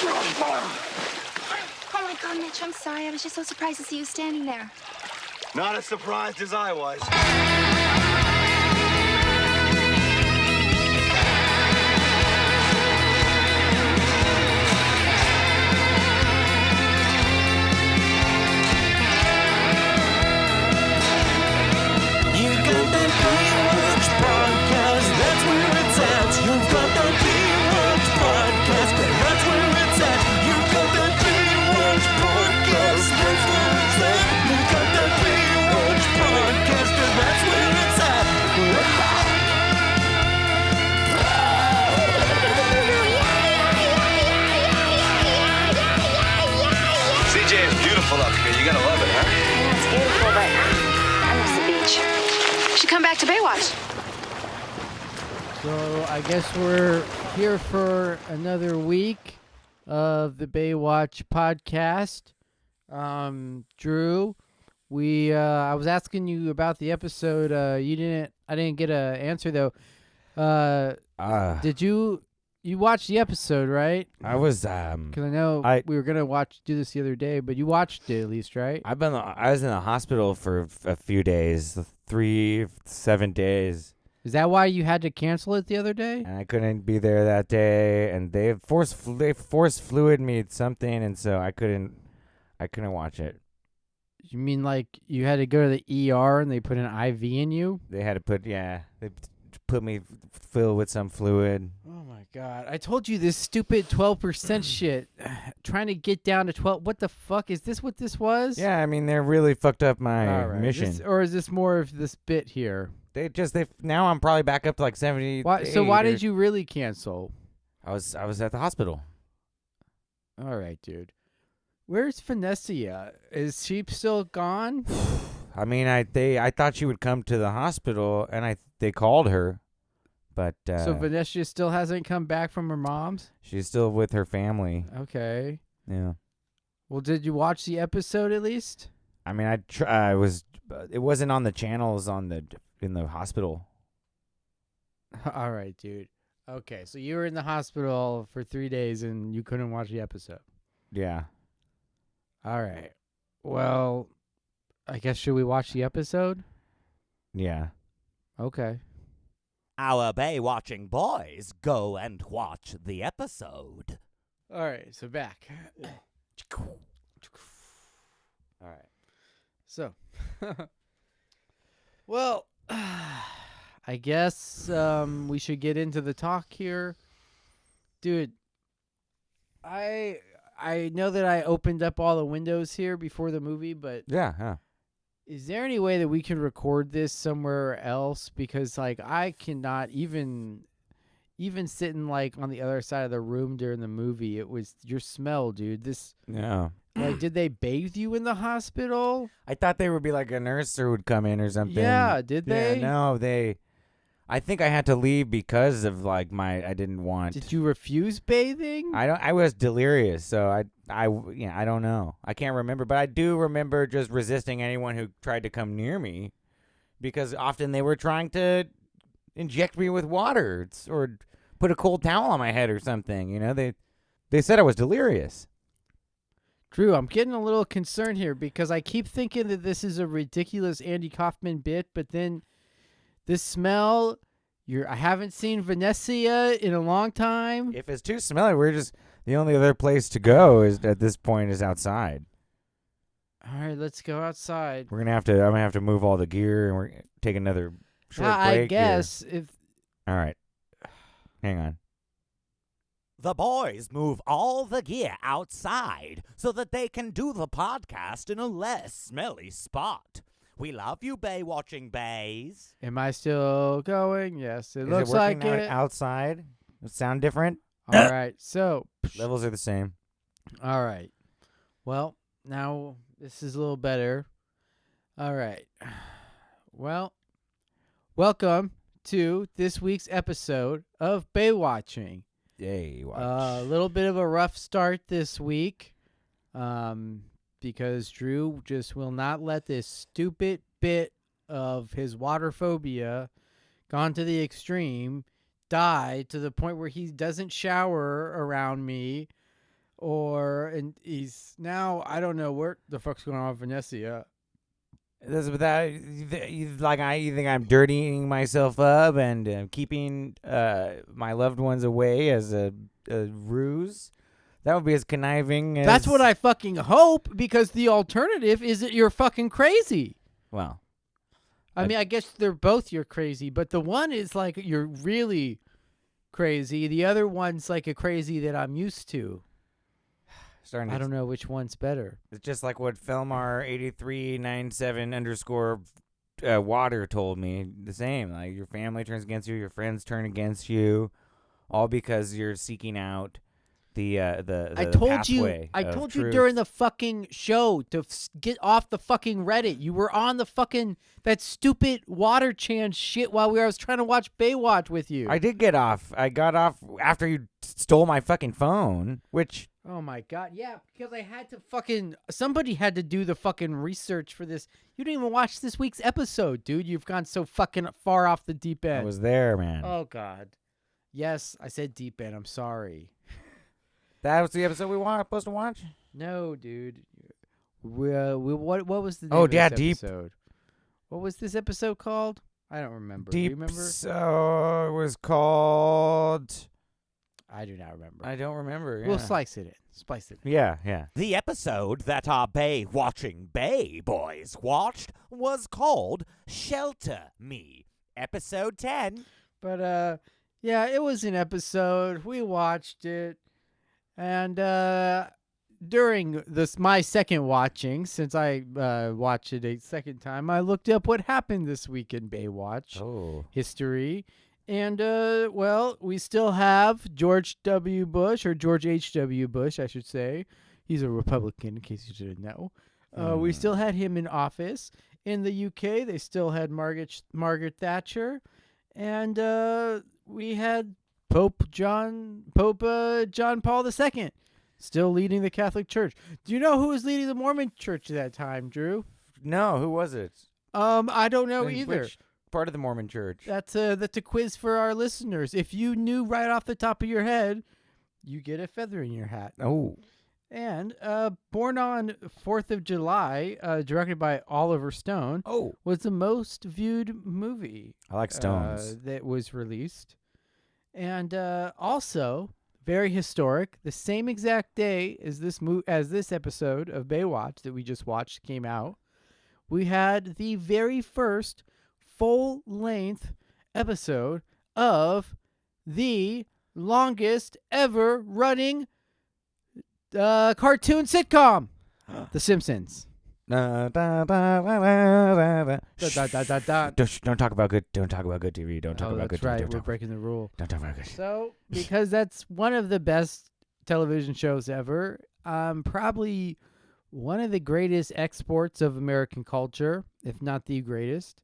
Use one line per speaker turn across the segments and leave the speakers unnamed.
Oh my God, Mitch, I'm sorry. I was just so surprised to see you standing there.
Not as surprised as I was. Up here. You're gonna love it, huh?
Yeah, it's beautiful, but I miss the beach. You should come back to Baywatch.
So I guess we're here for another week of the Baywatch podcast. Drew, I was asking you about the episode. I didn't get an answer though. Did you watched the episode, right?
I was
Because I know we were gonna do this the other day, but you watched it at least, right?
I was in the hospital for a few days, 7 days.
Is that why you had to cancel it the other day?
And I couldn't be there that day, and they force fluid me something, and so I couldn't watch it.
You mean like you had to go to the ER and they put an IV in you?
They had to put me filled with some fluid.
Oh my God. I told you this stupid 12% shit. Trying to get down to 12. What the fuck? Is this what this was?
Yeah, I mean, they're really fucked up my mission.
Or is this more of this bit here?
Now I'm probably back up to like 70.
So why did you really cancel?
I was at the hospital.
All right, dude. Where's Vanessa? Is she still gone?
I mean, I thought she would come to the hospital, and they called her, but
so Vanessa still hasn't come back from her mom's?
She's still with her family.
Okay.
Yeah.
Well, did you watch the episode at least?
I mean, it wasn't on the channels in the hospital.
All right, dude. Okay, so you were in the hospital for 3 days and you couldn't watch the episode.
Yeah.
All right. Well, I guess should we watch the episode?
Yeah.
Okay.
Our Baywatching boys go and watch the episode.
All right, so back.
All right.
So, well, I guess we should get into the talk here. Dude, I know that I opened up all the windows here before the movie, but
yeah.
Is there any way that we can record this somewhere else? Because like I cannot even sitting like on the other side of the room during the movie. It was your smell, dude.
Yeah.
Like, did they bathe you in the hospital?
I thought they would be like a nurse or would come in or something.
Yeah, did they?
Yeah, no, I think I had to leave because of like I didn't want.
Did you refuse bathing?
I was delirious, so I don't know. I can't remember, but I do remember just resisting anyone who tried to come near me, because often they were trying to inject me with water or put a cold towel on my head or something. You know, they said I was delirious.
Drew, I'm getting a little concerned here because I keep thinking that this is a ridiculous Andy Kaufman bit, but then this smell, I haven't seen Vanessa in a long time.
If it's too smelly, the only other place to go at this point is outside.
All right, let's go outside.
I'm gonna have to move all the gear, and we're gonna take another short break.
I guess
here. All right, hang on.
The boys move all the gear outside so that they can do the podcast in a less smelly spot. We love you, Baywatching bays.
Am I still going? Yes, it looks
it working
like it.
Outside? Does it sound different?
All right, so
levels are the same.
All right. Well, now this is a little better. All right. Well, welcome to this week's episode of Baywatching. A little bit of a rough start this week, because Drew just will not let this stupid bit of his water phobia gone to the extreme die to the point where he doesn't shower around me and he's now I don't know where the fuck's going on with Vanessa. Yeah.
This without like you think I'm dirtying myself up and keeping my loved ones away as a ruse. That would be as conniving as...
That's what I fucking hope, because the alternative is that you're fucking crazy.
Well,
I mean, I guess they're both you're crazy, but the one is like you're really crazy. The other one's like a crazy that I'm used to. I don't know which one's better.
It's just like what Felmar 8397 _ water told me. The same. Like your family turns against you, your friends turn against you, all because you're seeking out the
I told
pathway
you. I
of
told you
truth.
during the fucking show to get off the fucking Reddit. You were on the fucking that stupid water chant shit while I was trying to watch Baywatch with you.
I did get off. I got off after you stole my fucking phone, which...
Oh my god, yeah, because I had to fucking... Somebody had to do the fucking research for this. You didn't even watch this week's episode, dude. You've gone so fucking far off the deep end.
I was there, man.
Oh god. Yes, I said deep end. I'm sorry.
That was the episode we were supposed to watch?
No, dude. What was the name
Oh,
of
yeah,
this
deep.
episode? What was this episode called? I don't remember. Do
Deep.
you remember?
So it was called...
I do not remember.
I don't remember. Yeah.
We'll slice it in. Spice it in.
Yeah.
The episode that our Baywatching Bay boys watched was called Shelter Me, episode 10.
But, yeah, it was an episode. We watched it. And during my second watching, since I watched it a second time, I looked up what happened this week in Baywatch history. And, well, we still have George W. Bush, or George H.W. Bush, I should say. He's a Republican, in case you didn't know. We still had him in office. In the UK, they still had Margaret Thatcher. And we had Pope John Paul II, still leading the Catholic Church. Do you know who was leading the Mormon Church at that time, Drew?
No, who was it?
I don't know
In
either.
which part of the Mormon Church?
That's a quiz for our listeners. If you knew right off the top of your head, you get a feather in your hat.
Oh.
And born on 4th of July, directed by Oliver Stone, was the most viewed movie.
I like Stones.
That was released. And also, very historic, the same exact day as this episode of Baywatch that we just watched came out, we had the very first full-length episode of the longest ever running cartoon sitcom, The Simpsons.
Don't talk about good. Don't talk about good TV. Don't talk about good TV.
That's right.
Don't
We're
talk,
breaking the rule.
don't talk about good.
So, because that's one of the best television shows ever, probably one of the greatest exports of American culture, if not the greatest.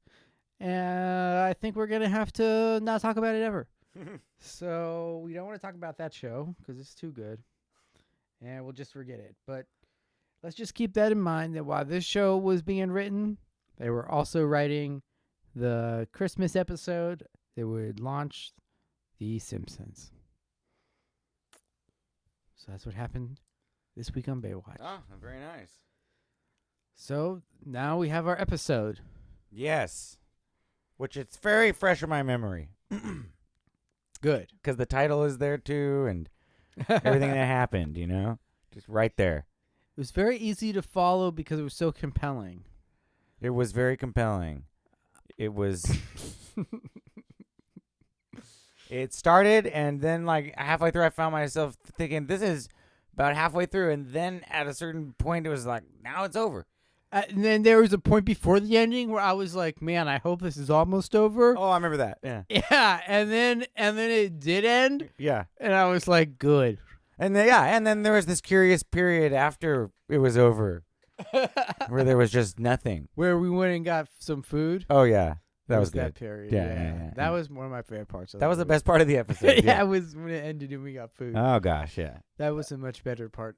And I think we're going to have to not talk about it ever. So, we don't want to talk about that show because it's too good. And we'll just forget it. But let's just keep that in mind, that while this show was being written, they were also writing the Christmas episode that would launch The Simpsons. So that's what happened this week on Baywatch.
Oh, very nice.
So now we have our episode.
Yes. Which it's very fresh in my memory.
Good.
Because the title is there too, and everything that happened, just right there.
It was very easy to follow because it was so compelling.
It was very compelling. It was... It started, and then like halfway through, I found myself thinking, this is about halfway through, and then at a certain point, it was like, now it's over.
And then there was a point before the ending where I was like, man, I hope this is almost over.
Oh, I remember that. Yeah.
Yeah, and then it did end.
Yeah.
And I was like, good.
And then there was this curious period after it was over where there was just nothing.
Where we went and got some food.
Oh, yeah. That was
that
good.
period.
Yeah.
That was one of my favorite parts.
That was the best part of the episode.
Yeah, it was when it ended and we got food.
Oh, gosh, yeah.
That was a much better part.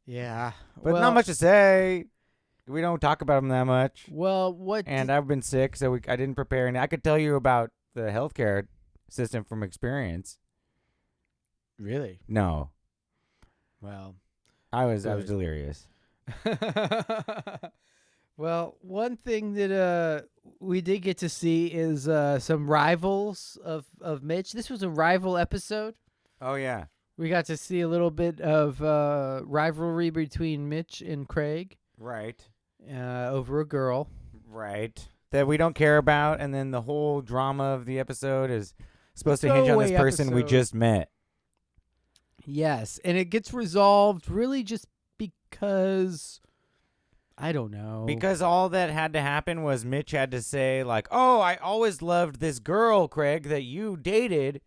Yeah.
But
well,
not much to say. We don't talk about them that much.
Well, what...
And I've been sick, so I didn't prepare. And I could tell you about the healthcare system from experience.
Really?
No.
Well,
I was
Good.
delirious.
well, one thing that we did get to see is some rivals of Mitch. This was a rival episode.
Oh yeah.
We got to see a little bit of rivalry between Mitch and Craig
Right.
over a girl.
Right. That we don't care about, and then the whole drama of the episode is supposed to hinge on this
Throwaway
person we
episode.
just met.
Yes, and it gets resolved really just because I don't know.
Because all that had to happen was Mitch had to say, like, oh, I always loved this girl, Craig, that you dated.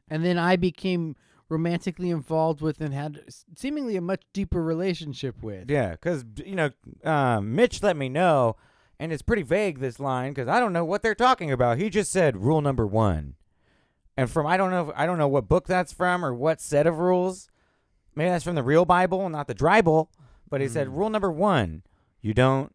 And then I became romantically involved with and had seemingly a much deeper relationship with.
Yeah, because, Mitch let me know, and it's pretty vague, this line, because I don't know what they're talking about. He just said rule number 1. And from, I don't know what book that's from or what set of rules. Maybe that's from the real Bible, not the Dribble. But he said rule number 1, you don't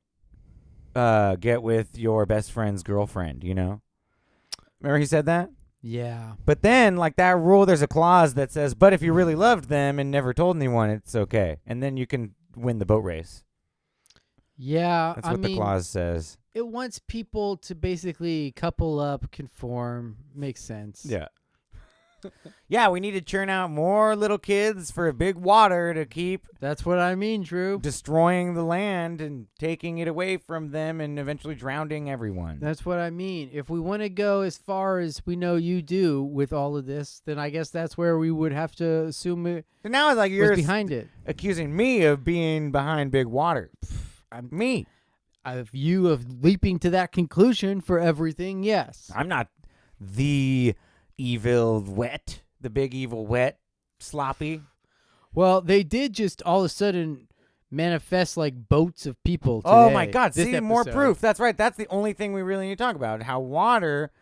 get with your best friend's girlfriend, Remember he said that?
Yeah.
But then, like that rule, there's a clause that says, but if you really loved them and never told anyone, it's okay. And then you can win the boat race.
Yeah.
That's what the clause says.
It wants people to basically couple up, conform. Makes sense.
Yeah. Yeah, we need to churn out more little kids for big water to keep
That's what I mean, Drew.
destroying the land and taking it away from them and eventually drowning everyone.
That's what I mean. If we want to go as far as we know you do with all of this, then I guess that's where we would have to assume it
So now it's like
was
you're
behind it.
accusing me of being behind big water. Me.
Of you of leaping to that conclusion for everything, yes.
I'm not the evil wet, the big evil wet, sloppy.
Well, they did just all of a sudden manifest like boats of people today.
Oh my God!
this
See, more
episode.
proof. That's right. That's the only thing we really need to talk about. How water,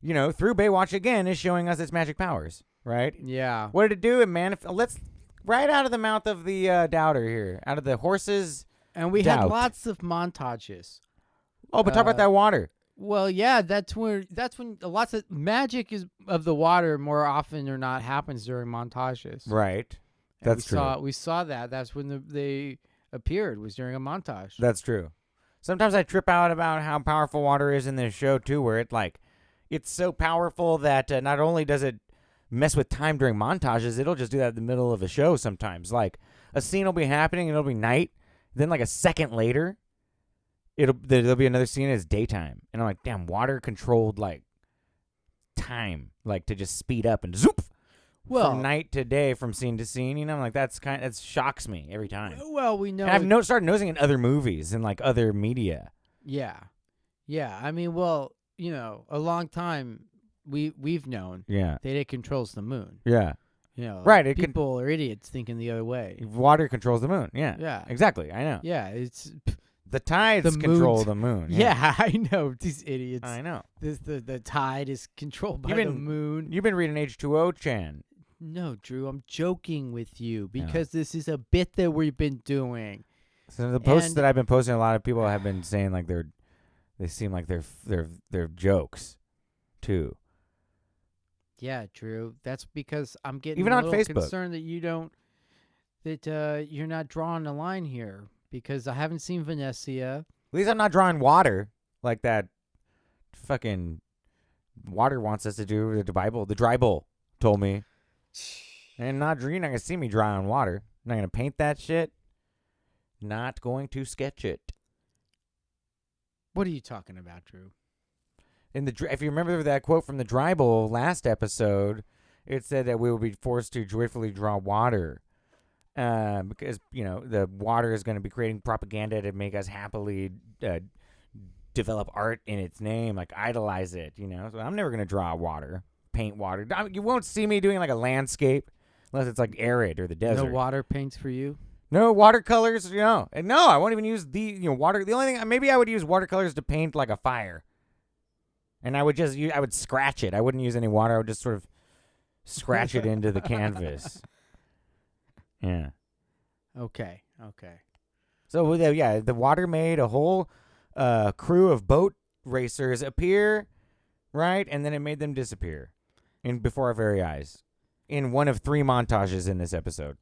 through Baywatch again, is showing us its magic powers. Right?
Yeah.
What did it do? It Let's right out of the mouth of the doubter here, out of the horse's.
And we had
Doubt.
lots of montages.
Oh, but talk about that water.
Well, yeah, that's when lots of magic of the water more often or not happens during montages.
Right.
And
That's true.
We saw that. That's when they appeared, was during a montage.
That's true. Sometimes I trip out about how powerful water is in this show too, where it's so powerful that not only does it mess with time during montages, it'll just do that in the middle of a show sometimes. Like a scene will be happening and it'll be night, then like a second later, there'll be another scene as daytime, and I'm like, damn, water controlled like time, like to just speed up and zoop.
Well,
from night to day, from scene to scene, I'm like, that shocks me every time.
well, we know.
And I've started noticing in other movies and like other media.
Yeah, yeah. I mean, well, a long time we've known
Yeah,
that it controls the moon.
yeah,
Right.
it can-
People are idiots thinking the other way.
water controls the moon. Yeah,
Yeah.
exactly. I know.
Yeah, it's
The tides
The
control
moon's-
the moon.
yeah. I know these idiots.
I know.
The tide is controlled by
You've
the
been-
moon.
You've been reading H2O, Chan.
No, Drew, I'm joking with you because this is a bit that we've been doing.
So the posts
And-
that I've been posting, a lot of people have been saying like they seem like they're jokes, too.
Yeah, Drew. That's because I'm getting
Even
a
on
little
Facebook.
concerned that you're not drawing a line here because I haven't seen Vanessa.
At least I'm not drawing water like that. Fucking water wants us to do. The Bible, the Dribble told me. And you're not gonna see me drawing water. I'm not gonna paint that shit. Not going to sketch it.
What are you talking about, Drew?
If you remember that quote from the Dribble last episode, it said that we will be forced to joyfully draw water, because the water is going to be creating propaganda to make us happily develop art in its name, like idolize it. So I'm never going to draw water, paint water. You won't see me doing like a landscape unless it's like arid or the desert.
No water paints for you?
No watercolors, and no, I won't even use the water. The only thing, maybe I would use watercolors to paint like a fire, and I would scratch it. I wouldn't use any water. I would just sort of scratch it into the canvas. Yeah.
Okay.
So the water made a whole crew of boat racers appear, right, and then it made them disappear, before our very eyes, in one of 3 montages in this episode.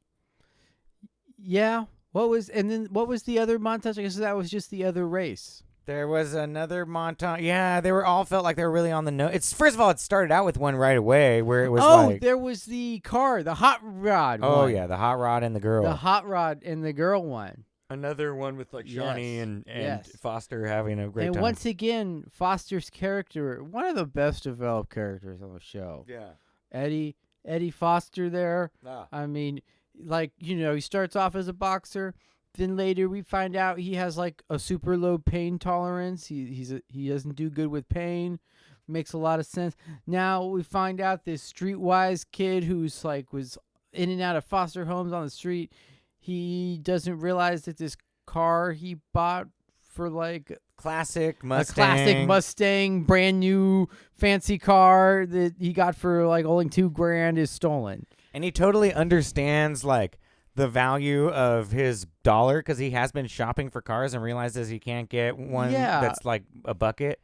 Yeah. What was the other montage? I guess that was just the other race.
There was another montage. Yeah, they were all felt like they were really on the nose. It's first of all, it started out with one right away where it was like,
there was the car, the hot rod.
oh
one.
yeah, the hot rod and the girl.
The hot rod and the girl one.
Another one with like Shawnee
Yes,
and
yes.
Foster having a great
And
time.
once again, Foster's character, one of the best developed characters on the show.
Yeah.
Eddie Foster there.
Ah.
I mean, like, he starts off as a boxer. Then later we find out he has like a super low pain tolerance. He doesn't do good with pain. Makes a lot of sense. Now we find out this streetwise kid who's like was in and out of foster homes on the street. He doesn't realize that this car he bought for like
Classic
a
Mustang.
classic Mustang, brand new fancy car that he got for like only $2,000 is stolen.
And he totally understands like the value of his dollar because he has been shopping for cars and realizes he can't get one that's like a bucket.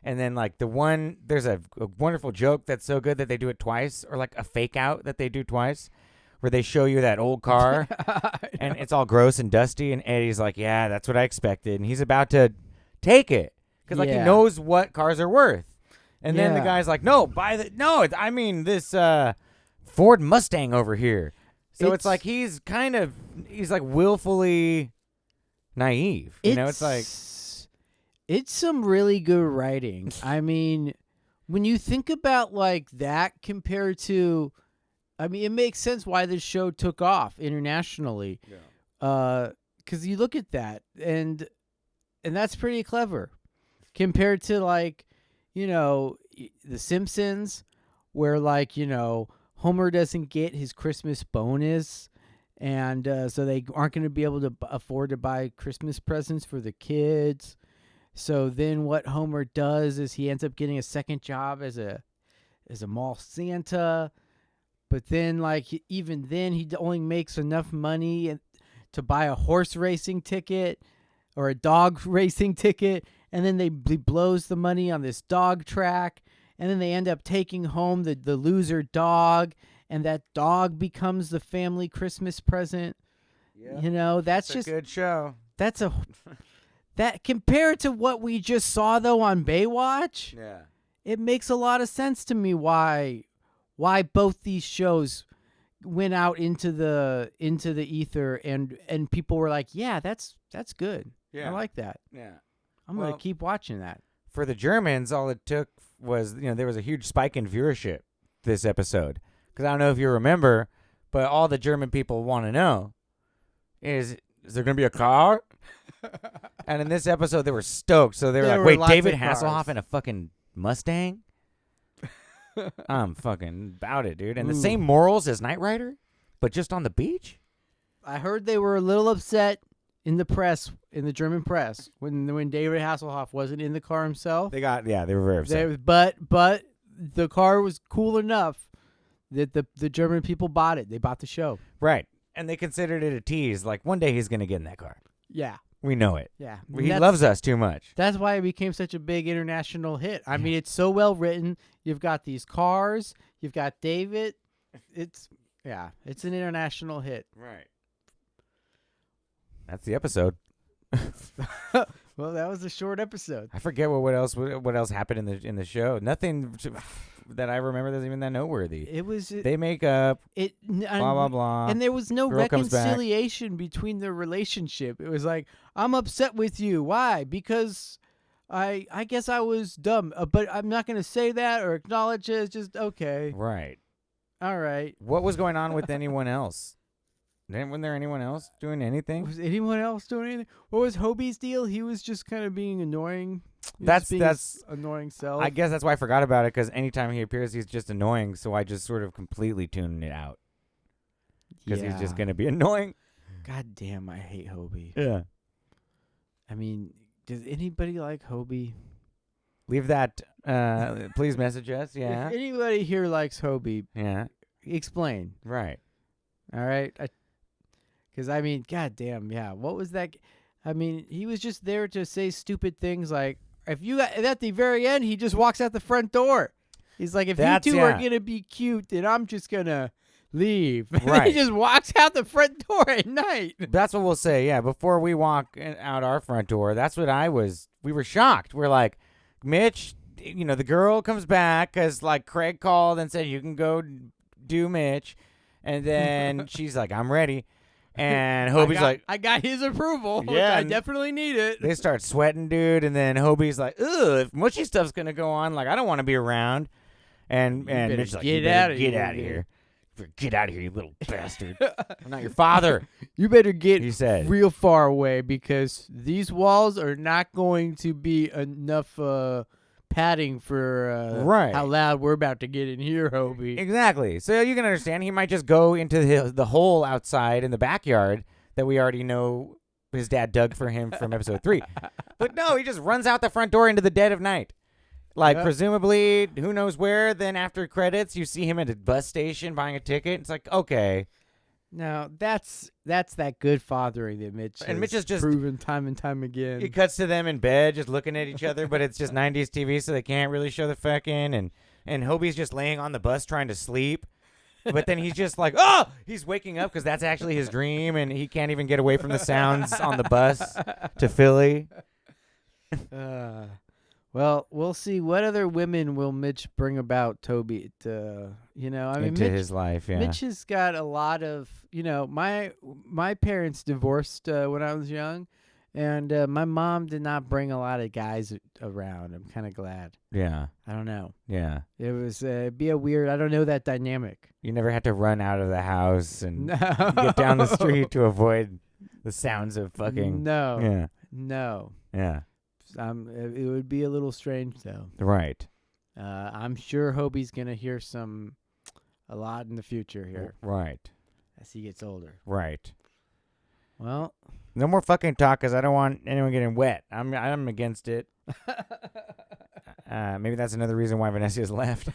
And then like there's a wonderful joke that's so good that they do it twice, or like a fake out that they do twice, where they show you that old car and it's all gross and dusty. And Eddie's like, yeah, that's what I expected. And he's about to take it because like he
Yeah.
knows what cars are worth. And then the
Yeah.
guy's like, no, this Ford Mustang over here. So it's like he's like willfully naive. It's like
it's some really good writing. I mean, when you think about like that compared to, I mean, it makes sense why this show took off internationally. Yeah. Because you look at that and that's pretty clever compared to like, The Simpsons, where like Homer doesn't get his Christmas bonus, and so they aren't going to be able to afford to buy Christmas presents for the kids. So then what Homer does is he ends up getting a second job as a mall Santa, but then even then he only makes enough money to buy a horse racing ticket or a dog racing ticket, and then he blows the money on this dog track. And then they end up taking home the loser dog, and that dog becomes the family Christmas present.
Yeah.
That's
It's
just
a good show.
that compared to what we just saw though on Baywatch,
Yeah.
it makes a lot of sense to me why both these shows went out into the ether and people were like, yeah, that's good.
Yeah.
I like that.
Yeah.
I'm gonna keep watching that.
For the Germans, all it took was, there was a huge spike in viewership this episode. Because I don't know if you remember, but all the German people want to know is there going to be a car? And in this episode, they were stoked. So they were
There
like,
were
wait,
lots
David
of cars.
Hasselhoff in a fucking Mustang? I'm fucking about it, dude. And the
Ooh.
same morals as Knight Rider, but just on the beach?
I heard they were a little upset in the press, in the German press, when David Hasselhoff wasn't in the car himself.
They were very upset.
But the car was cool enough that the German people bought it. They bought the show.
Right. And they considered it a tease. Like, one day he's going to get in that car.
Yeah.
We know it.
Yeah.
He loves us too much.
That's why it became such a big international hit. I mean, it's so well written. You've got these cars. You've got David. It's an international hit.
Right. That's the episode.
Well, that was a short episode.
I forget what else happened in the show. Nothing that I remember that's even that noteworthy.
It was
They make up,
blah
blah blah.
and there was no
Girl comes back.
reconciliation between their relationship. It was like, I'm upset with you. Why? Because I guess I was dumb, but I'm not going to say that or acknowledge it. It's just okay.
Right.
All right.
What was going on with anyone else? Wasn't there anyone else doing anything?
Was anyone else doing anything? What was Hobie's deal? He was just kind of being annoying. He was
That's-
being
that's-
his annoying self.
I guess that's why I forgot about it, because anytime he appears, he's just annoying. So I just sort of completely tuned it out because he's just going to be annoying.
God damn, I hate Hobie.
Yeah.
I mean, does anybody like Hobie?
Leave that. Please message us. Yeah.
If anybody here likes Hobie,
Yeah.
explain.
Right.
All right. Because, I mean, God damn, yeah. What was that? I mean, he was just there to say stupid things like, if you got, at the very end, he just walks out the front door. He's like, if you two are going to be cute, then I'm just going to leave. And
Right.
he just walks out the front door at night.
That's what we'll say. Yeah, before we walk out our front door, that's what we were shocked. We're like, Mitch, the girl comes back because like Craig called and said you can go do Mitch, and then she's like, I'm ready, and Hobie's like,
I got his approval.
Yeah,
I
and
definitty need it.
they start sweating, dude, and then Hobie's like, ugh, if mushy stuff's gonna go on, like I don't want to be around, and
better
Mitch's like,
get
you better
outta
get
here,
out of
dude."
here. Get out of here, you little bastard. I'm not your father.
You better get
He said.
real far away because these walls are not going to be enough padding for
Right.
how loud we're about to get in here, Hobie.
Exactly. So you can understand he might just go into the hole outside in the backyard that we already know his dad dug for him from episode 3. But no, he just runs out the front door into the dead of night. Like,
Yep.
presumably, who knows where. Then after credits, you see him at a bus station buying a ticket. It's like, okay.
Now that's that good fathering that Mitch
And Mitch
has
is just-
proven time and time again.
It cuts to them in bed just looking at each other, but it's just 90s TV, so they can't really show the fucking. And Hobie's just laying on the bus trying to sleep. But then he's just like, oh! He's waking up because that's actually his dream, and he can't even get away from the sounds on the bus to Philly.
Well, we'll see what other women will Mitch bring about Toby to, I mean,
Into
Mitch,
his life, yeah.
Mitch has got a lot of, my parents divorced when I was young, and my mom did not bring a lot of guys around. I'm kind of glad.
Yeah,
I don't know.
yeah.
It was be a weird. I don't know that dynamic.
You never had to run out of the house and
No.
get down the street to avoid the sounds of fucking.
No.
Yeah,
No.
yeah.
It would be a little strange though.
Right,
I'm sure Hobie's gonna hear a lot in the future here
right,
as he gets older.
right.
Well,
No more fucking talk, cause I don't want anyone getting wet. I'm against it. Maybe that's another reason why Vanessa's left.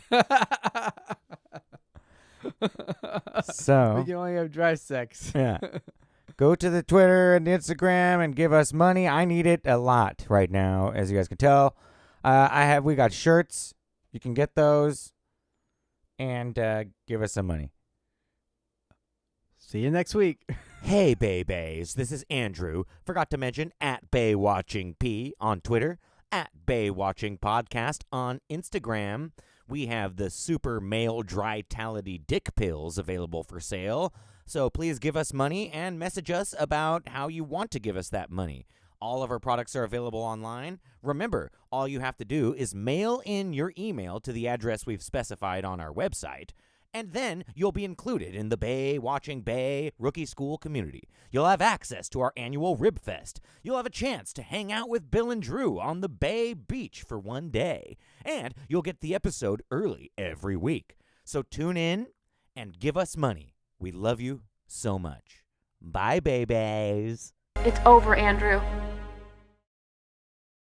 So
we can only have dry sex.
yeah. Go to the Twitter and the Instagram and give us money. I need it a lot right now, as you guys can tell. We got shirts. You can get those. And give us some money.
See you next week.
Hey, Bays. This is Andrew. Forgot to mention at BaywatchingP on Twitter, at Baywatching Podcast on Instagram. We have the super male dry-tality dick pills available for sale. So please give us money and message us about how you want to give us that money. All of our products are available online. Remember, all you have to do is mail in your email to the address we've specified on our website, and then you'll be included in the Baywatching Bay Rookie School community. You'll have access to our annual Rib Fest. You'll have a chance to hang out with Bill and Drew on the Bay Beach for one day. And you'll get the episode early every week. So tune in and give us money. We love you so much. Bye, babies.
It's over, Andrew.